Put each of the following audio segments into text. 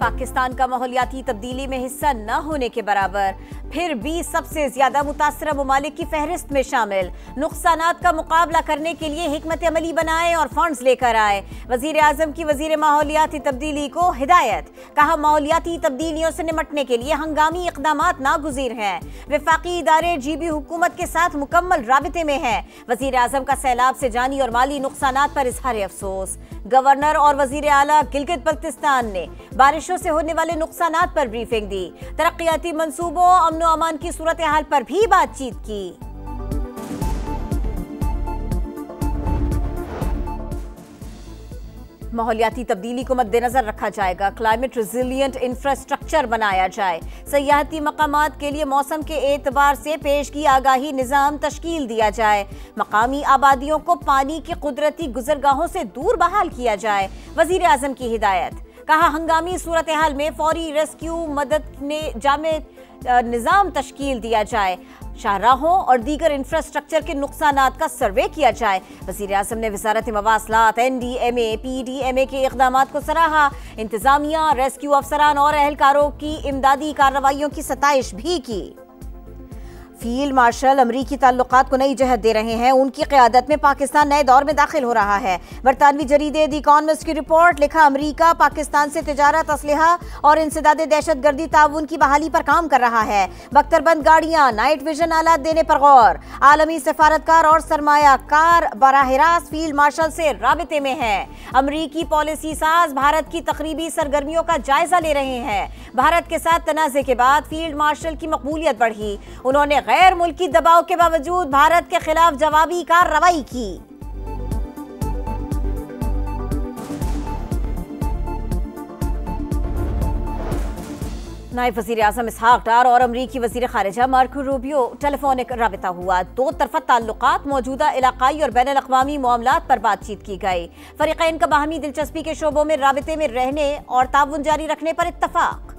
पाकिस्तान का माहौलियाती तब्दीली में हिस्सा न होने के बराबर, फिर भी सबसे ज्यादा मुतासरा ममालिक की फहरिस्त में शामिल। नुकसानात का मुकाबला करने के लिए हिकमत अमली बनाए और फंड्स लेकर आए। वजीर आजम की वजीर माहौलियाती तब्दीली को हिदायत। कहा, माहौलियाती तब्दीलियों से निपटने के लिए हंगामी इकदामात नागुज़ीर हैं। वफाकी इदारे GB हुकूमत के साथ मुकम्मल राबिते में हैं। वजीर आजम का सैलाब से जानी और माली नुकसानात पर इजहार अफसोस। गवर्नर और वजीर आला गिलगित बल्तिस्तान ने बारिशों से होने वाले नुकसानात पर ब्रीफिंग दी। तरक्याती मंसूबों, अमन और अमान की सूरत हाल पर भी बातचीत की। माहौलियाती तब्दीली को मद्देनजर रखा जाएगा। क्लाइमेट रेजिलिएंट इंफ्रास्ट्रक्चर बनाया जाए। सयाहती मकामात के लिए मौसम के एतबार से पेशगी आगाही निज़ाम तश्कील दिया जाए। मकामी आबादियों को पानी की कुदरती गुजरगाहों से दूर बहाल किया जाए। वजीर आजम की हिदायत। कहा, हंगामी सूरत हाल में फौरी रेस्क्यू मदद ने जामे निज़ाम तश्कील दिया जाए। शाहराहों और दीगर इंफ्रास्ट्रक्चर के नुकसानात का सर्वे किया जाए। वज़ीर आज़म ने वज़ारत मवासलात, NDMA, PDMA के इक़दामात को सराहा। इंतजामिया, रेस्क्यू अफसरान और एहलकारों की इमदादी कार्रवाइयों की सताइश भी की। फील्ड मार्शल अमरीकी ताल्लुकात को नई जहत दे रहे हैं। उनकी क़यादत में पाकिस्तान नए दौर में दाखिल हो रहा है। बरतानवी जरीदे द इकॉनमिस्ट की रिपोर्ट। लिखा, अमरीका पाकिस्तान से तिजारत, असलहा और इंसदादे दहशतगर्दी ताउन की बहाली पर काम कर रहा है। बख्तरबंद गाड़ियां, नाइट विजन आलात देने पर गौर। आलमी सफारतकार और सरमायाकार बराह रास्त फील्ड मार्शल से राबिते में हैं। अमरीकी पॉलिसी साज भारत की तकरीबी सरगर्मियों का जायजा ले रहे हैं। भारत के साथ तनाज़े के बाद फील्ड मार्शल की मकबूलियत बढ़ी। उन्होंने गैर मुल्की दबाव के बावजूद भारत के खिलाफ जवाबी कार्रवाई की। नायब वज़ीर आज़म इसहाक डार और अमरीकी वज़ीर ख़ारिजा मार्को रूबियो टेलीफोनिक राबिता हुआ। दो तरफ़ा ताल्लुकात, मौजूदा इलाक़ाई और बैन अल-अक़वामी मामलात पर बातचीत की गई। फ़रीक़ैन का बाहमी दिलचस्पी के शोबों में राबिते में रहने और ताउन जारी रखने पर इत्तफ़ाक़।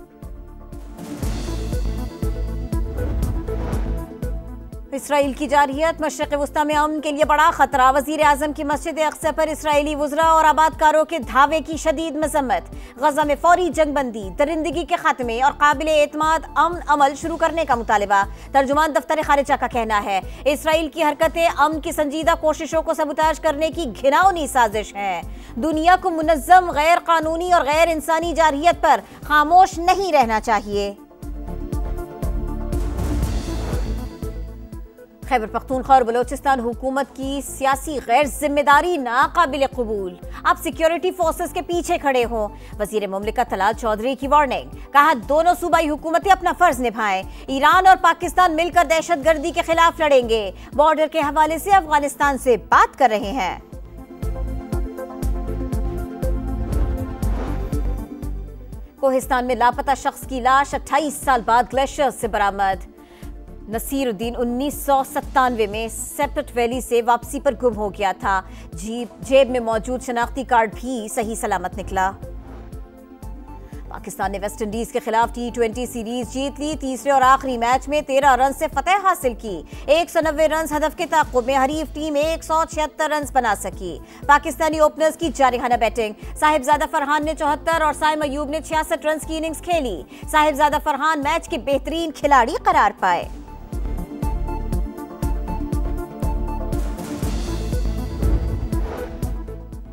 इसराइल की जारहियत मशरिक़ वुस्ता में अमन के लिए बड़ा खतरा। वज़ीर आज़म की मस्जिद अक़सा पर इसराइली वुज़रा और आबादकारों के धावे की शदीद मज़म्मत। गज़ा में फौरी जंगबंदी, दरिंदगी के खात्मे और काबिले एतमाद अमन अमल शुरू करने का मुतालिबा। तर्जुमान दफ्तर ख़ारिजा का कहना है, इसराइल की हरकतें अमन की संजीदा कोशिशों को सबूताज करने की घिनौनी साजिश है। दुनिया को मुनज़्ज़म, गैर कानूनी और गैर इंसानी जारहियत पर खामोश नहीं रहना चाहिए। खैबर पख्तूनख्वा और बलोचिस्तान हुकूमत की सियासी गैर जिम्मेदारी नाकाबिल कबूल। अब सिक्योरिटी फोर्सेस के पीछे खड़े हों। वजीर मुमलिकत तलाल चौधरी की वार्निंग। कहा, दोनों सूबाई हुकूमतें अपना फर्ज निभाएं। ईरान और पाकिस्तान मिलकर दहशतगर्दी के खिलाफ लड़ेंगे। बॉर्डर के हवाले से अफगानिस्तान से बात कर रहे हैं। कोहिस्तान में लापता शख्स की लाश 28 साल बाद ग्लेशियर से बरामद। नसीरुद्दीन 1997 में सेप्ट वैली से वापसी पर गुम हो गया था। जेब में मौजूद शनाख्ती कार्ड भी सही सलामत निकला। पाकिस्तान ने वेस्ट इंडीज के खिलाफ T20 सीरीज जीत ली। तीसरे और आखिरी मैच में 13 रन से फतेह हासिल की। 190 रन हदफ के ताक़ुब में हरीफ टीम 176 रन बना सकी। पाकिस्तानी ओपनर्स की जारिहाना बैटिंग। साहिबजादा फरहान ने 74 और साइम अयूब ने 66 रन की इनिंग्स खेली। साहिबजादा फरहान मैच के बेहतरीन खिलाड़ी करार पाए।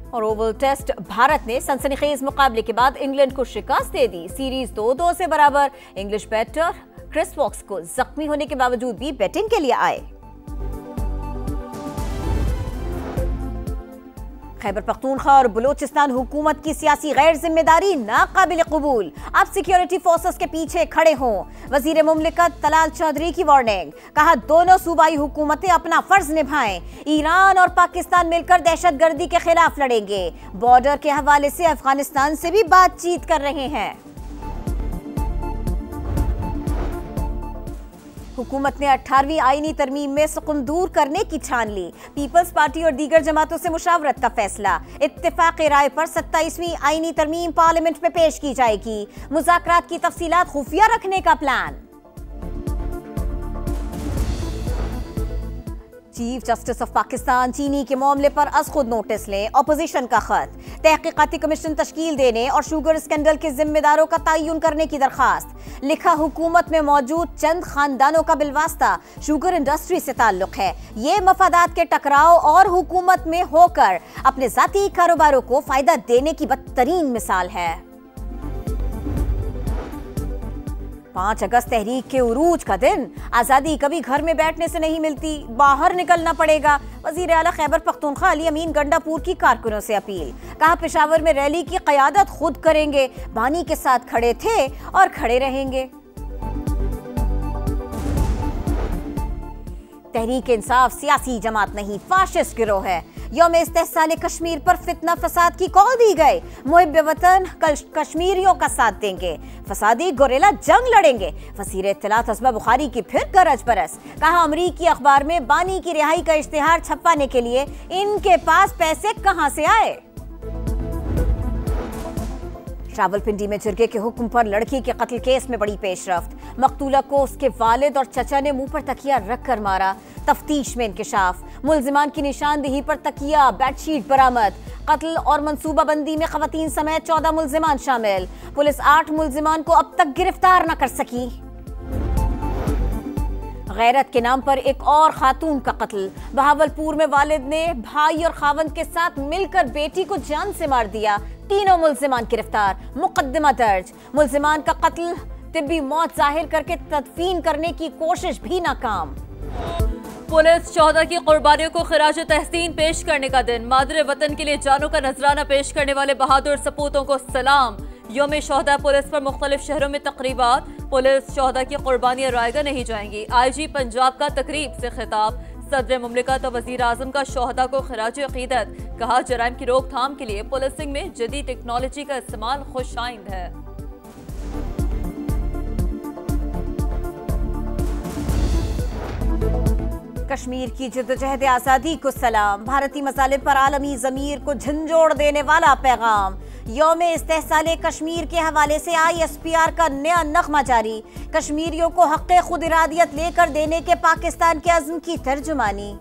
और ओवल टेस्ट, भारत ने सनसनीखेज मुकाबले के बाद इंग्लैंड को शिकस्त दे दी। सीरीज 2-2 से बराबर। इंग्लिश बैटर क्रिस वॉक्स को जख्मी होने के बावजूद भी बैटिंग के लिए आए। खैबर पख्तूनख्वा और बलोचिस्तान हुकूमत की सियासी गैर जिम्मेदारी नाकाबिल कबूल। अब सिक्योरिटी फोर्सेस के पीछे खड़े हों। वजीर मुमलिकत तलाल चौधरी की वार्निंग। कहा, दोनों सूबाई हुकूमतें अपना फर्ज निभाएं। ईरान और पाकिस्तान मिलकर दहशतगर्दी के खिलाफ लड़ेंगे। बॉर्डर के हवाले से अफगानिस्तान से भी बातचीत कर रहे हैं। हुकूमत ने 18वीं आईनी तरमीम में सुकुन दूर करने की ठान ली। पीपल्स पार्टी और दीगर जमातों से मुशावरत का फैसला। इत्तेफाक राय पर 27वीं आईनी तरमीम पार्लियामेंट में पेश की जाएगी। मुज़ाकरात की तफसीलात खुफिया रखने का plan. Chief justice of Pakistan चीनी के मामले पर अज खुद नोटिस लें, ऑपोजिशन का खत, तहकीकाती कमीशन तश्कील देने और शुगर स्कैंडल के जिम्मेदारों का तयन करने की दरखास्त। लिखा, हुकूमत में मौजूद चंद खानदानों का बिलवास्ता शुगर इंडस्ट्री से ताल्लुक है। ये मफादात के टकराव और हुकूमत में होकर अपने जाती कारोबारों को फायदा देने की बदतरीन मिसाल है। 5 अगस्त तहरीक के उरूज का दिन। आजादी कभी घर में बैठने से नहीं मिलती, बाहर निकलना पड़ेगा। वजीर आला खैबर पख्तूनख्वा अली अमीन गंडापुर की कारकुनों से अपील। कहा, पेशावर में रैली की क़यादत खुद करेंगे, बानी के साथ खड़े थे और खड़े रहेंगे। तहरीक इंसाफ सियासी जमात नहीं, फाशिस्ट गिरोह है। यौम इस्तेहसाल कश्मीर पर फितना फसाद की कॉल दी गई। मुहिब वतन कश्मीरियों का साथ देंगे, फसादी गोरेला जंग लड़ेंगे। वज़ीर इत्तलात असमा बुखारी की फिर गरज बरस। कहा, अमरीकी अखबार में बानी की रिहाई का इश्तिहार छपवाने के लिए इनके पास पैसे कहां से आए। रावलपिंडी में जिरगे के हुक्म पर लड़की के कत्ल केस में बड़ी पेशरफ्त। मकतूला को उसके वालिद और चचा ने मुंह पर तकिया रखकर मारा। तफ्तीश में इंकिशाफ। मुल्जिमान की निशानदेही पर तकिया बेडशीट बरामद। कत्ल और मंसूबाबंदी में खवातीन समेत 14 मुल्जिमान शामिल। पुलिस 8 मुल्जिमान को अब तक गिरफ्तार न कर सकी। गैरत के नाम पर एक और खातून का कत्ल। बहावलपुर में वालिद ने भाई और खावंद के साथ मिलकर बेटी को जान से मार दिया। तीनों मुल्जिमान गिरफ्तार, मुकदमा दर्ज। मुल्जिमान का कत्ल तिब्बी मौत जाहिर करके तदफीन करने की कोशिश भी नाकाम। पुलिस शोहदा की कुर्बानियों को खिराज तहसीन पेश करने का दिन। मादरे वतन के लिए जानों का नजराना पेश करने वाले बहादुर सपूतों को सलाम। यौम शोहदा पुलिस पर मुख्तलिफ शहरों में तकरीबात। पुलिस शोहदा की कुर्बानियां रायगा नहीं जाएंगी। IG पंजाब का तकरीब से खिताब। सदर मुमलिकत और वजीर आजम का शोहदा को खिराज अकीदत। कहा, जराइम की रोकथाम के लिए पुलिसिंग में जदीद टेक्नोलॉजी का इस्तेमाल खुशाइंद है। कश्मीर की जद्दोजहद आज़ादी को सलाम। भारतीय मसालिब पर आलमी ज़मीर को झंझोड़ देने वाला पैगाम। यौम इस्तेहसाल कश्मीर के हवाले से ISPR का नया नगमा जारी। कश्मीरियों को हक़ खुद इरादियत लेकर देने के पाकिस्तान के अज़्म की तर्जुमानी।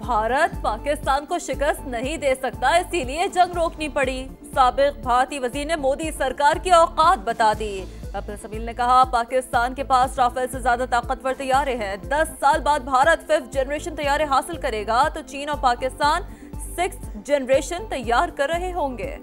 भारत पाकिस्तान को शिकस्त नहीं दे सकता, इसीलिए जंग रोकनी पड़ी। साबिक भारतीय वजीर ने मोदी सरकार की औकात बता दी। अब्दुल समील ने कहा, पाकिस्तान के पास राफेल से ज्यादा ताकतवर तैयारे हैं। 10 साल बाद भारत 5th जनरेशन तैयारे हासिल करेगा तो चीन और पाकिस्तान 6th जनरेशन तैयार कर रहे होंगे।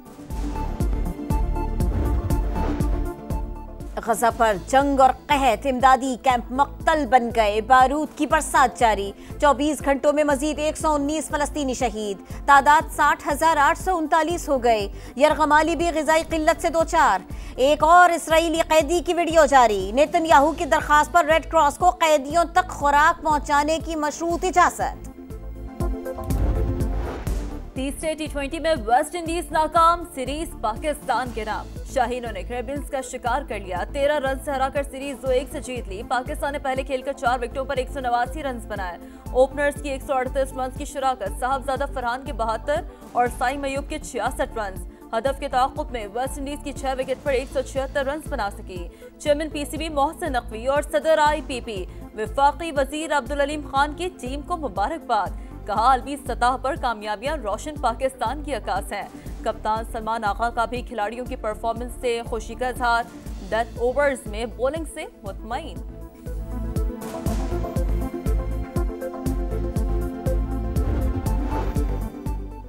गजा पर जंग और कहत, इमदादी कैंप मक्तल बन गए। बारूद की बरसात जारी। 24 घंटों में मजीद 119 फलस्तीनी शहीद। तादाद 60,839 हो गए। यरगमाली भी ग़िज़ाई किल्लत से 2-4। एक और इसराइली कैदी की वीडियो जारी। नेतन्याहू की दरखास्त पर रेड क्रॉस को कैदियों तक खुराक पहुंचाने की मशरूत इजाजत। तीसरे T20 में वेस्ट इंडीज नाकाम, सीरीज पाकिस्तान के नाम। शाहीनों ने कैरेबियंस का शिकार कर लिया। 13 रन से हराकर सीरीज 2-1 से जीत ली। पाकिस्तान ने पहले खेलकर 4 विकेटों पर 189 रन बनाए। ओपनर्स की 138 रन की शिराकत। साहबजादा फरहान के 72 और साइम मयूब के 66 रन। हदफ के ताक़ुब में वेस्ट इंडीज की 6 विकेट पर 176 रन बना सकी। चेयरमैन PCB मोहसिन नकवी और सदर IPP वफाकी वजीर अब्दुल अलीम खान की टीम को मुबारकबाद। कहा, आलमी सतह पर कामयाबियां रोशन पाकिस्तान की अक्कास हैं। कप्तान सलमान आगा का भी खिलाड़ियों की परफॉर्मेंस से खुशी का इजहार। डेथ ओवर्स में बॉलिंग से मुतमईन।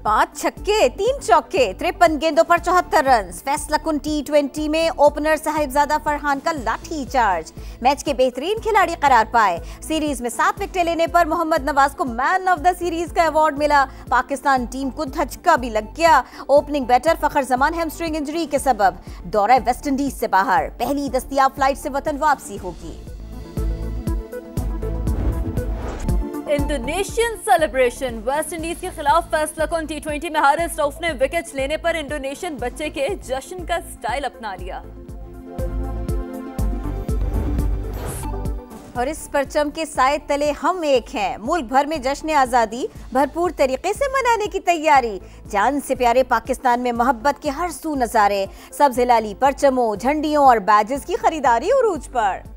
5 छक्के 3 चौके, 53 गेंदों पर 74 रन। फैसलाकुन T20 में ओपनर साहिबजादा फरहान का लाठी चार्ज। मैच के बेहतरीन खिलाड़ी करार पाए। सीरीज में 7 विकेटें लेने पर मोहम्मद नवाज को मैन ऑफ द सीरीज का अवार्ड मिला। पाकिस्तान टीम को धचका भी लग गया। ओपनिंग बैटर फखर जमान हैमस्ट्रिंग इंजरी के सबब दौरे वेस्ट इंडीज से बाहर। पहली दस्तयाब फ्लाइट से वतन वापसी होगी। Indonesian celebration. वेस्ट इंडीज के खिलाफ फैसलाकुन T20 में हारिस रऊफ ने विकेट लेने पर इंडोनेशियन बच्चे के जश्न का स्टाइल अपना लिया। और इस परचम के साए तले हम एक हैं। मुल्क भर में जश्न आज़ादी भरपूर तरीके से मनाने की तैयारी। जान से प्यारे पाकिस्तान में मोहब्बत के हर सू नज़ारे। सब्ज़ हिलाली परचमों, झंडियों और बैजेस की खरीदारी उरूज पर।